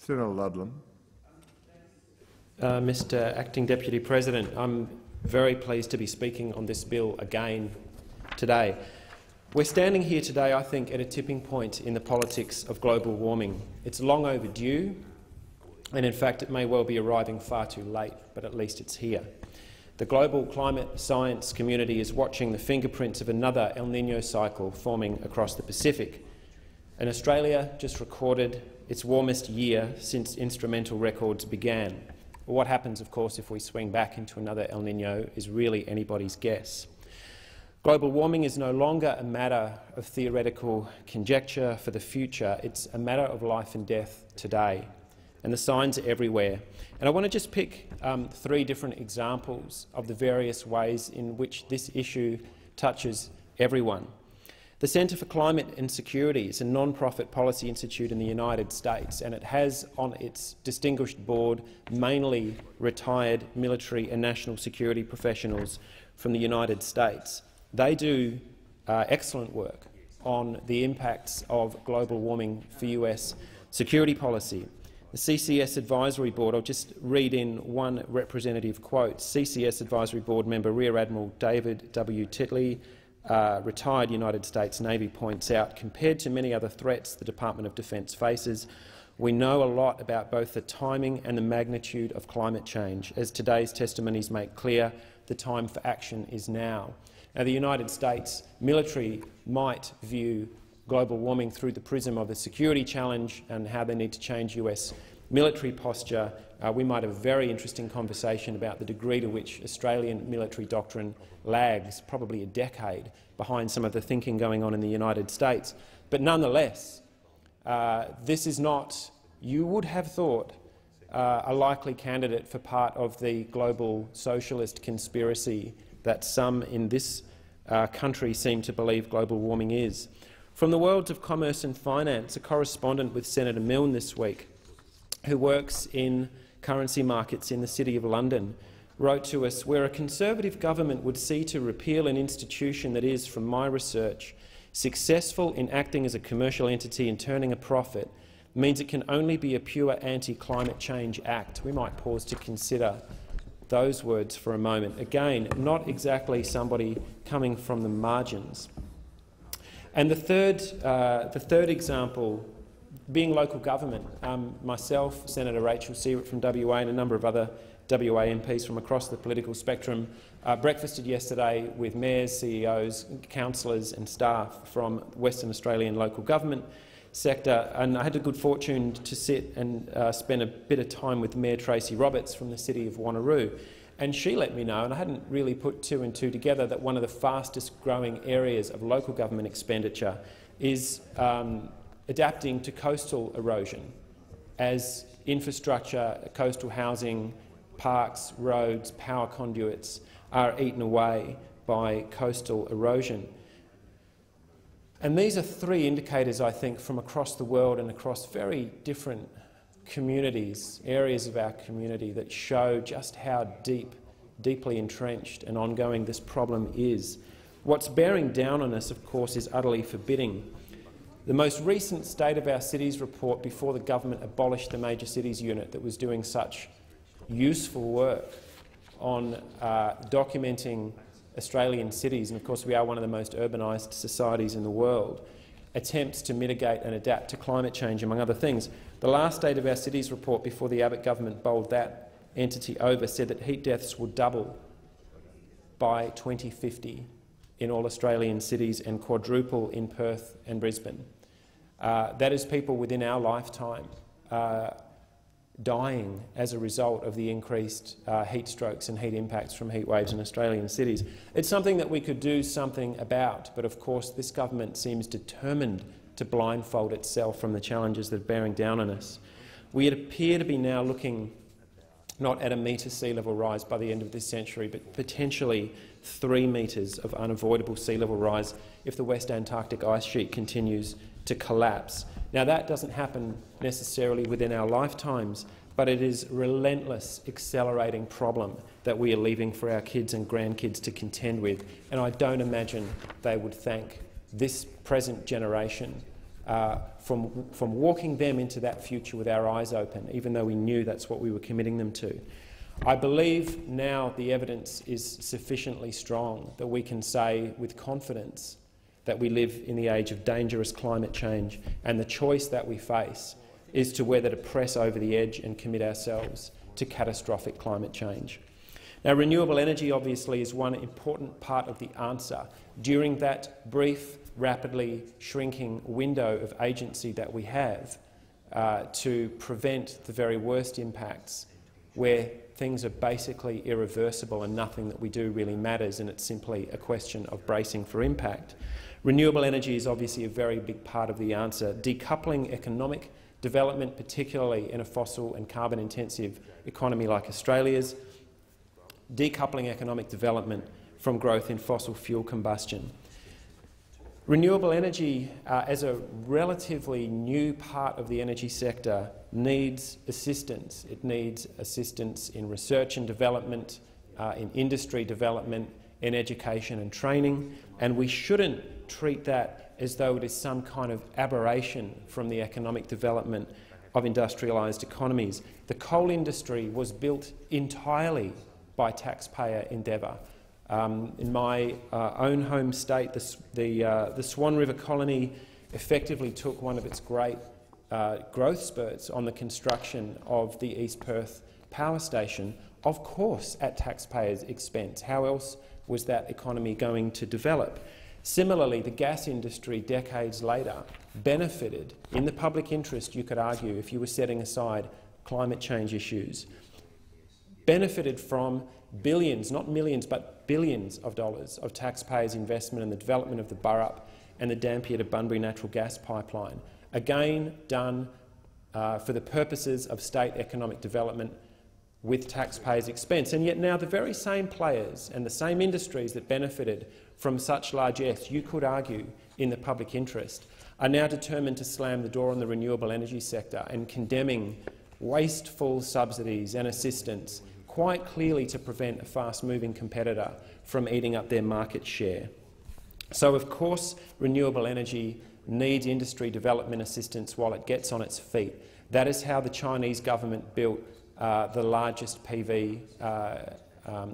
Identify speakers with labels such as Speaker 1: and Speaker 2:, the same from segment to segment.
Speaker 1: Senator Ludlam.
Speaker 2: Mr Acting Deputy President, I'm very pleased to be speaking on this bill again today. We're standing here today, I think, at a tipping point in the politics of global warming. It's long overdue, and in fact it may well be arriving far too late, but at least it's here. The global climate science community is watching the fingerprints of another El Niño cycle forming across the Pacific. And Australia just recorded its warmest year since instrumental records began. What happens, of course, if we swing back into another El Niño is really anybody's guess. Global warming is no longer a matter of theoretical conjecture for the future. It's a matter of life and death today, and the signs are everywhere. And I want to just pick three different examples of the various ways in which this issue touches everyone. The Centre for Climate and Security is a non-profit policy institute in the United States, and it has on its distinguished board mainly retired military and national security professionals from the United States. They do excellent work on the impacts of global warming for US security policy. The CCS Advisory Board, I'll just read in one representative quote. CCS Advisory Board member Rear Admiral David W. Titley, retired United States Navy, points out, compared to many other threats the Department of Defence faces, we know a lot about both the timing and the magnitude of climate change. As today's testimonies make clear, the time for action is now. Now, the United States military might view global warming through the prism of the security challenge and how they need to change US military posture. We might have a very interesting conversation about the degree to which Australian military doctrine lags, probably a decade, behind some of the thinking going on in the United States. But nonetheless, this is not, you would have thought, a likely candidate for part of the global socialist conspiracy that some in this country seem to believe global warming is. From the worlds of commerce and finance, a correspondent with Senator Milne this week, who works in currency markets in the City of London, wrote to us, where a Conservative government would see to repeal an institution that is, from my research, successful in acting as a commercial entity and turning a profit, means it can only be a pure anti-climate change act. We might pause to consider those words for a moment. Again, not exactly somebody coming from the margins. And the third example being local government. Myself, Senator Rachel Siewert from WA and a number of other WA MPs from across the political spectrum breakfasted yesterday with mayors, CEOs, councillors and staff from Western Australian local government sector, and I had the good fortune to sit and spend a bit of time with Mayor Tracy Roberts from the city of Wanneroo. And she let me know, and I hadn't really put two and two together, that one of the fastest growing areas of local government expenditure is adapting to coastal erosion as infrastructure, coastal housing, parks, roads, power conduits are eaten away by coastal erosion. And these are three indicators, I think, from across the world and across very different communities, areas of our community, that show just how deeply entrenched and ongoing this problem is. What's bearing down on us, of course, is utterly forbidding. The most recent State of Our Cities report, before the government abolished the Major Cities Unit that was doing such useful work on documenting Australian cities, and of course we are one of the most urbanised societies in the world, attempts to mitigate and adapt to climate change, among other things. The last State of Our Cities report, before the Abbott government bowled that entity over, said that heat deaths will double by 2050 in all Australian cities and quadruple in Perth and Brisbane. That is people within our lifetime dying as a result of the increased heat strokes and heat impacts from heat waves in Australian cities. It's something that we could do something about, but of course this government seems determined to blindfold itself from the challenges that are bearing down on us. We appear to be now looking not at a metre sea level rise by the end of this century, but potentially 3 metres of unavoidable sea level rise if the West Antarctic ice sheet continues to collapse. Now, that doesn't happen necessarily within our lifetimes, but it is a relentless, accelerating problem that we are leaving for our kids and grandkids to contend with, and I don't imagine they would thank this present generation from walking them into that future with our eyes open, even though we knew that's what we were committing them to. I believe now the evidence is sufficiently strong that we can say with confidence that we live in the age of dangerous climate change, and the choice that we face is to whether to press over the edge and commit ourselves to catastrophic climate change. Now, renewable energy obviously is one important part of the answer. During that brief, rapidly shrinking window of agency that we have to prevent the very worst impacts, where things are basically irreversible and nothing that we do really matters and it's simply a question of bracing for impact, renewable energy is obviously a very big part of the answer. Decoupling economic development, particularly in a fossil and carbon-intensive economy like Australia's, decoupling economic development from growth in fossil fuel combustion. Renewable energy, as a relatively new part of the energy sector, needs assistance. It needs assistance in research and development, in industry development, in education and training, and we shouldn't treat that as though it is some kind of aberration from the economic development of industrialised economies. The coal industry was built entirely by taxpayer endeavour. In my own home state, the Swan River Colony effectively took one of its great growth spurts on the construction of the East Perth power station, of course at taxpayers' expense. How else was that economy going to develop? Similarly, the gas industry decades later benefited, in the public interest you could argue if you were setting aside climate change issues, benefited from billions, not millions, but billions of dollars of taxpayers' investment in the development of the Burrup and the Dampier to Bunbury natural gas pipeline, again done for the purposes of state economic development with taxpayers' expense. And yet now the very same players and the same industries that benefited from such largesse, you could argue, in the public interest, are now determined to slam the door on the renewable energy sector and condemning wasteful subsidies and assistance, quite clearly to prevent a fast-moving competitor from eating up their market share. So, of course, renewable energy needs industry development assistance while it gets on its feet. That is how the Chinese government built the largest PV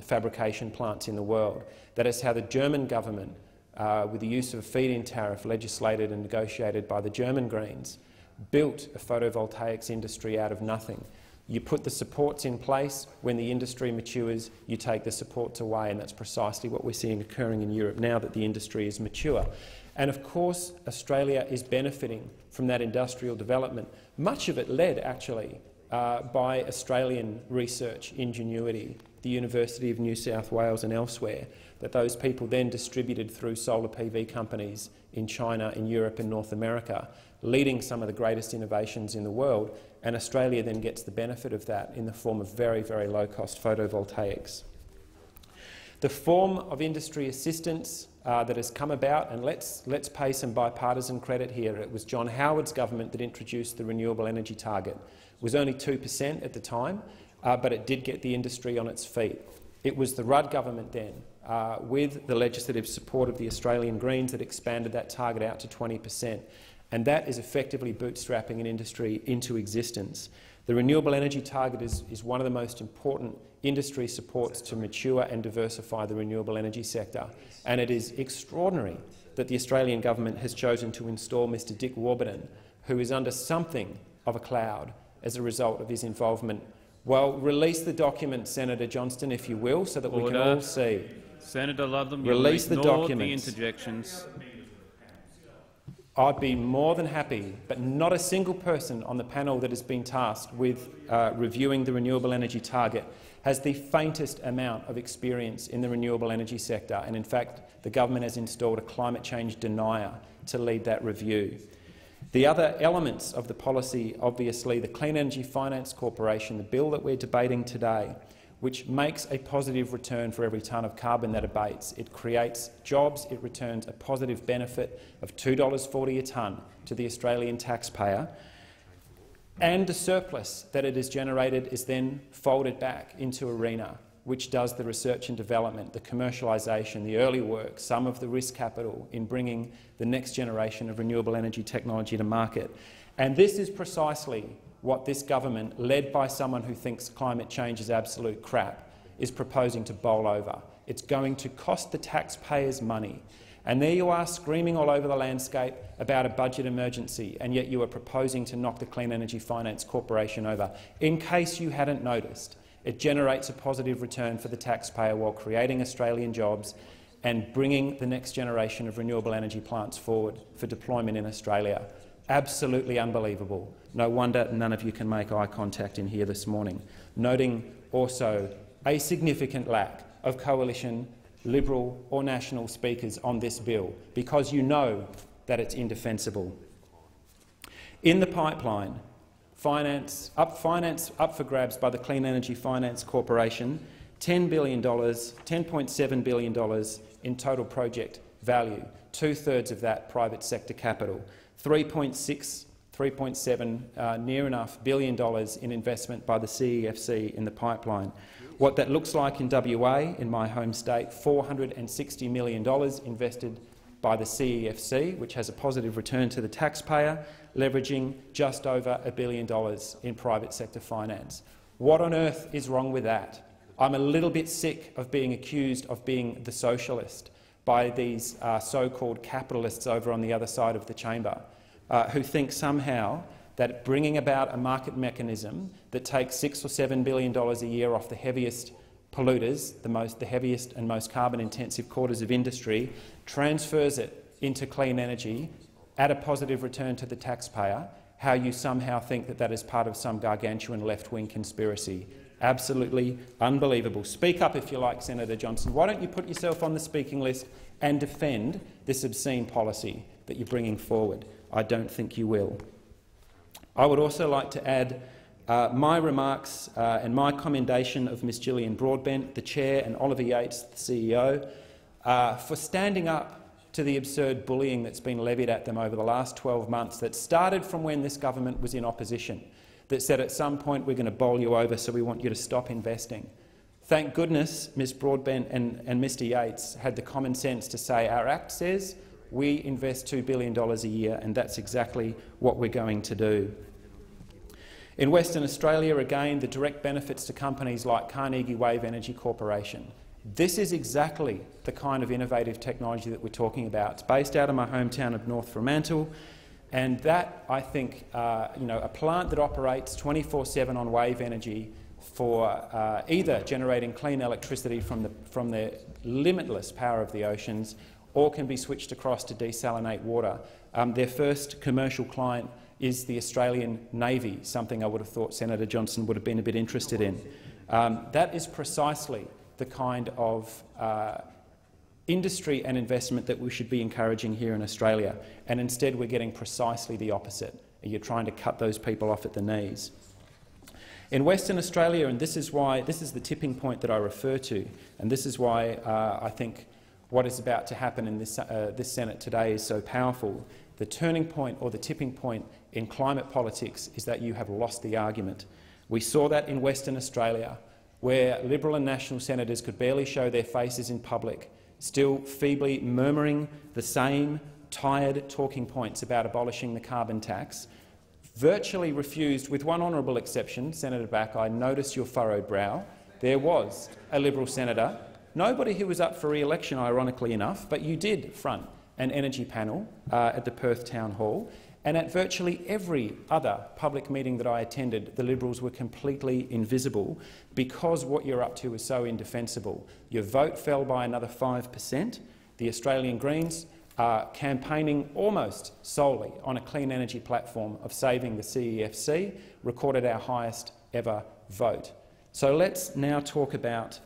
Speaker 2: fabrication plants in the world. That is how the German government, with the use of a feed-in tariff legislated and negotiated by the German Greens, built a photovoltaics industry out of nothing. You put the supports in place. When the industry matures, you take the supports away, and that's precisely what we're seeing occurring in Europe now that the industry is mature. And of course, Australia is benefiting from that industrial development, much of it led actually by Australian research ingenuity, the University of New South Wales and elsewhere, that those people then distributed through solar PV companies in China, in Europe and North America, leading some of the greatest innovations in the world, and Australia then gets the benefit of that in the form of very, very low-cost photovoltaics. The form of industry assistance that has come about, and let's pay some bipartisan credit here. It was John Howard's government that introduced the renewable energy target. It was only 2% at the time, but it did get the industry on its feet. It was the Rudd government then, with the legislative support of the Australian Greens, that expanded that target out to 20%. And that is effectively bootstrapping an industry into existence. The renewable energy target is one of the most important industry supports to mature and diversify the renewable energy sector. And it is extraordinary that the Australian government has chosen to install Mr Dick Warburton, who is under something of a cloud as a result of his involvement. Well, release the document, Senator Johnston, if you will, so that we can all see.
Speaker 1: Senator Ludlam,
Speaker 2: release the documents.
Speaker 1: The interjections.
Speaker 2: I'd be more than happy, but not a single person on the panel that has been tasked with reviewing the renewable energy target has the faintest amount of experience in the renewable energy sector, and in fact the government has installed a climate change denier to lead that review. The other elements of the policy, obviously the Clean Energy Finance Corporation, the bill that we're debating today, which makes a positive return for every tonne of carbon that abates. It creates jobs, it returns a positive benefit of $2.40 a tonne to the Australian taxpayer, and the surplus that it has generated is then folded back into ARENA which does the research and development, the commercialisation, the early work, some of the risk capital in bringing the next generation of renewable energy technology to market. And this is precisely what this government, led by someone who thinks climate change is absolute crap, is proposing to bowl over. It's going to cost the taxpayers money. And there you are screaming all over the landscape about a budget emergency, and yet you are proposing to knock the Clean Energy Finance Corporation over. In case you hadn't noticed, it generates a positive return for the taxpayer while creating Australian jobs and bringing the next generation of renewable energy plants forward for deployment in Australia. Absolutely unbelievable. No wonder none of you can make eye contact in here this morning. Noting also a significant lack of coalition, Liberal or National speakers on this bill, because you know that it's indefensible. In the pipeline, finance up for grabs by the Clean Energy Finance Corporation, $10.7 billion in total project value, 2/3 of that private sector capital, 3.7 near enough $1 billion in investment by the CEFC in the pipeline. What that looks like in WA, in my home state, $460 million invested by the CEFC, which has a positive return to the taxpayer, leveraging just over $1 billion in private sector finance. What on earth is wrong with that? I'm a little bit sick of being accused of being the socialist by these so-called capitalists over on the other side of the chamber, who think somehow that bringing about a market mechanism that takes $6 or $7 billion a year off the heaviest polluters, the heaviest and most carbon-intensive quarters of industry, transfers it into clean energy at a positive return to the taxpayer, how you somehow think that that is part of some gargantuan left-wing conspiracy. Absolutely unbelievable. Speak up if you like, Senator Johnson. Why don't you put yourself on the speaking list and defend this obscene policy that you're bringing forward? I don't think you will. I would also like to add my remarks and my commendation of Ms Gillian Broadbent, the Chair, and Oliver Yates, the CEO, for standing up to the absurd bullying that's been levied at them over the last 12 months that started from when this government was in opposition, that said at some point we're going to bowl you over, so we want you to stop investing. Thank goodness Ms Broadbent and Mr Yates had the common sense to say our Act says we invest $2 billion a year, and that's exactly what we're going to do. In Western Australia, again, the direct benefits to companies like Carnegie Wave Energy Corporation. This is exactly the kind of innovative technology that we're talking about. It's based out of my hometown of North Fremantle, and that, I think, a plant that operates 24/7 on wave energy for either generating clean electricity from the limitless power of the oceans, or can be switched across to desalinate water. Their first commercial client is the Australian Navy, something I would have thought Senator Johnson would have been a bit interested in. That is precisely the kind of industry and investment that we should be encouraging here in Australia, and instead we're getting precisely the opposite. You're trying to cut those people off at the knees. In Western Australia, and this is the tipping point that I refer to, and this is why I think what is about to happen in this Senate today is so powerful. The turning point or the tipping point in climate politics is that you have lost the argument. We saw that in Western Australia, where Liberal and National senators could barely show their faces in public, still feebly murmuring the same tired talking points about abolishing the carbon tax, virtually refused, with one honourable exception. Senator Back, I noticed your furrowed brow. There was a Liberal senator, nobody who was up for re-election, ironically enough, but you did front an energy panel at the Perth Town Hall, and at virtually every other public meeting that I attended, the Liberals were completely invisible because what you're up to is so indefensible. Your vote fell by another 5%. The Australian Greens are campaigning almost solely on a clean energy platform of saving the CEFC, recorded our highest ever vote. So let's now talk about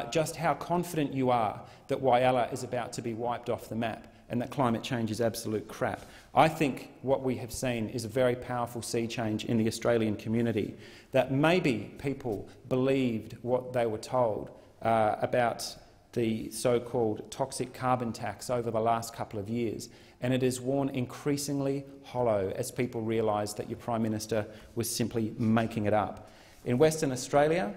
Speaker 2: just how confident you are that Whyalla is about to be wiped off the map and that climate change is absolute crap. I think what we have seen is a very powerful sea change in the Australian community, that maybe people believed what they were told about the so-called toxic carbon tax over the last couple of years, and it is worn increasingly hollow as people realise that your Prime Minister was simply making it up. In Western Australia,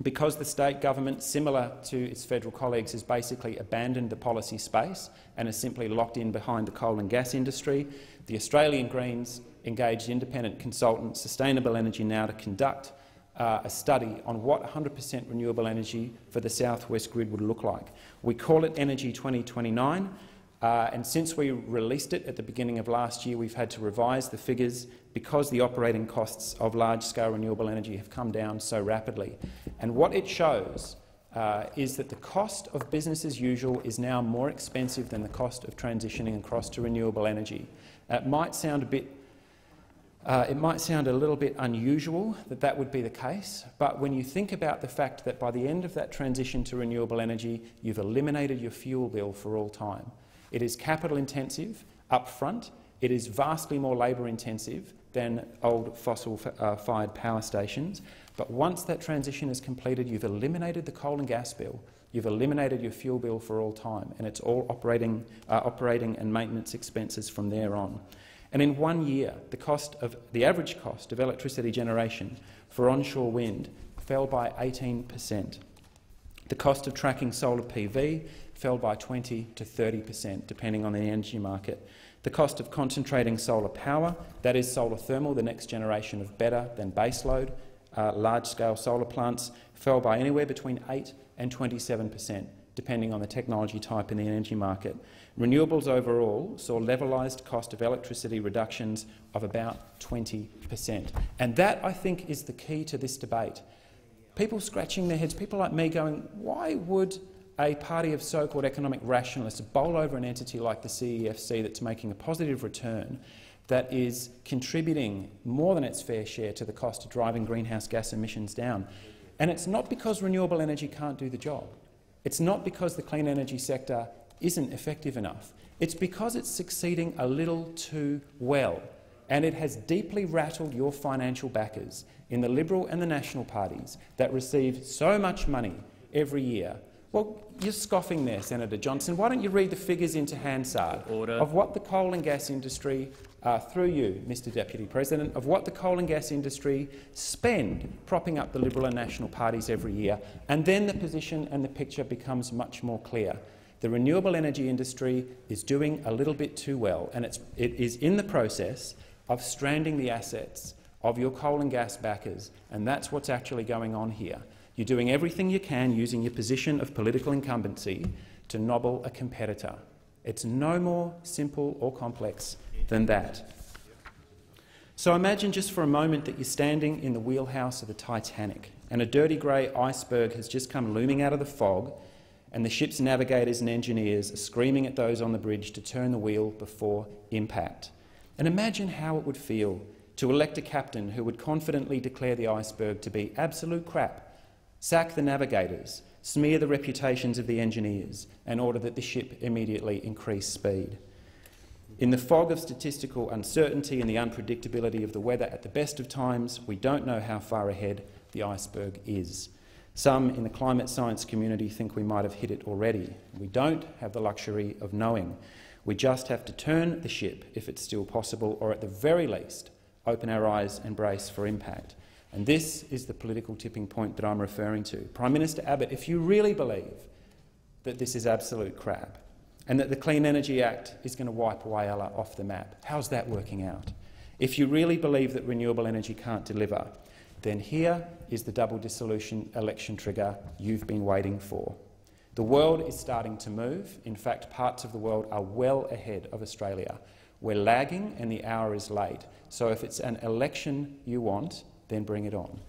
Speaker 2: because the state government, similar to its federal colleagues, has basically abandoned the policy space and is simply locked in behind the coal and gas industry, the Australian Greens engaged independent consultant Sustainable Energy Now to conduct a study on what 100% renewable energy for the southwest grid would look like. We call it Energy 2029, and since we released it at the beginning of last year, we've had to revise the figures because the operating costs of large-scale renewable energy have come down so rapidly. And what it shows is that the cost of business as usual is now more expensive than the cost of transitioning across to renewable energy. It might sound a little bit unusual that that would be the case, but when you think about the fact that by the end of that transition to renewable energy, you've eliminated your fuel bill for all time. It is capital intensive up front. It is vastly more labour intensive than old fossil-fired power stations. But once that transition is completed, you've eliminated the coal and gas bill. You've eliminated your fuel bill for all time, and it's all operating and maintenance expenses from there on. And in 1 year, the average cost of electricity generation for onshore wind fell by 18%. The cost of tracking solar PV fell by 20 to 30%, depending on the energy market. The cost of concentrating solar power, that is solar thermal, the next generation of better than baseload, large-scale solar plants, fell by anywhere between 8 and 27%, depending on the technology type in the energy market. Renewables overall saw levelised cost of electricity reductions of about 20%. And that, I think, is the key to this debate. People scratching their heads, people like me going, why would a party of so-called economic rationalists bowl over an entity like the CEFC that's making a positive return, that is contributing more than its fair share to the cost of driving greenhouse gas emissions down? And it's not because renewable energy can't do the job. It's not because the clean energy sector isn't effective enough. It's because it's succeeding a little too well, and it has deeply rattled your financial backers in the Liberal and the National parties that receive so much money every year. Well, you're scoffing there, Senator Johnson. Why don't you read the figures into Hansard of what the coal and gas industry, through you, Mr Deputy President, of what the coal and gas industry spend propping up the Liberal and National parties every year, and then the position and the picture becomes much more clear. The renewable energy industry is doing a little bit too well, and it is in the process of stranding the assets of your coal and gas backers, and that's what's actually going on here. You're doing everything you can using your position of political incumbency to nobble a competitor. It's no more simple or complex than that. So imagine just for a moment that you're standing in the wheelhouse of the Titanic and a dirty grey iceberg has just come looming out of the fog, and the ship's navigators and engineers are screaming at those on the bridge to turn the wheel before impact. And imagine how it would feel to elect a captain who would confidently declare the iceberg to be absolute crap, sack the navigators, smear the reputations of the engineers, and order that the ship immediately increase speed. In the fog of statistical uncertainty and the unpredictability of the weather at the best of times, we don't know how far ahead the iceberg is. Some in the climate science community think we might have hit it already. We don't have the luxury of knowing. We just have to turn the ship, if it's still possible, or at the very least, open our eyes and brace for impact. And this is the political tipping point that I'm referring to. Prime Minister Abbott, if you really believe that this is absolute crap and that the Clean Energy Act is going to wipe Whyalla off the map, how's that working out? If you really believe that renewable energy can't deliver, then here is the double dissolution election trigger you've been waiting for. The world is starting to move. In fact, parts of the world are well ahead of Australia. We're lagging and the hour is late. So if it's an election you want, then bring it on.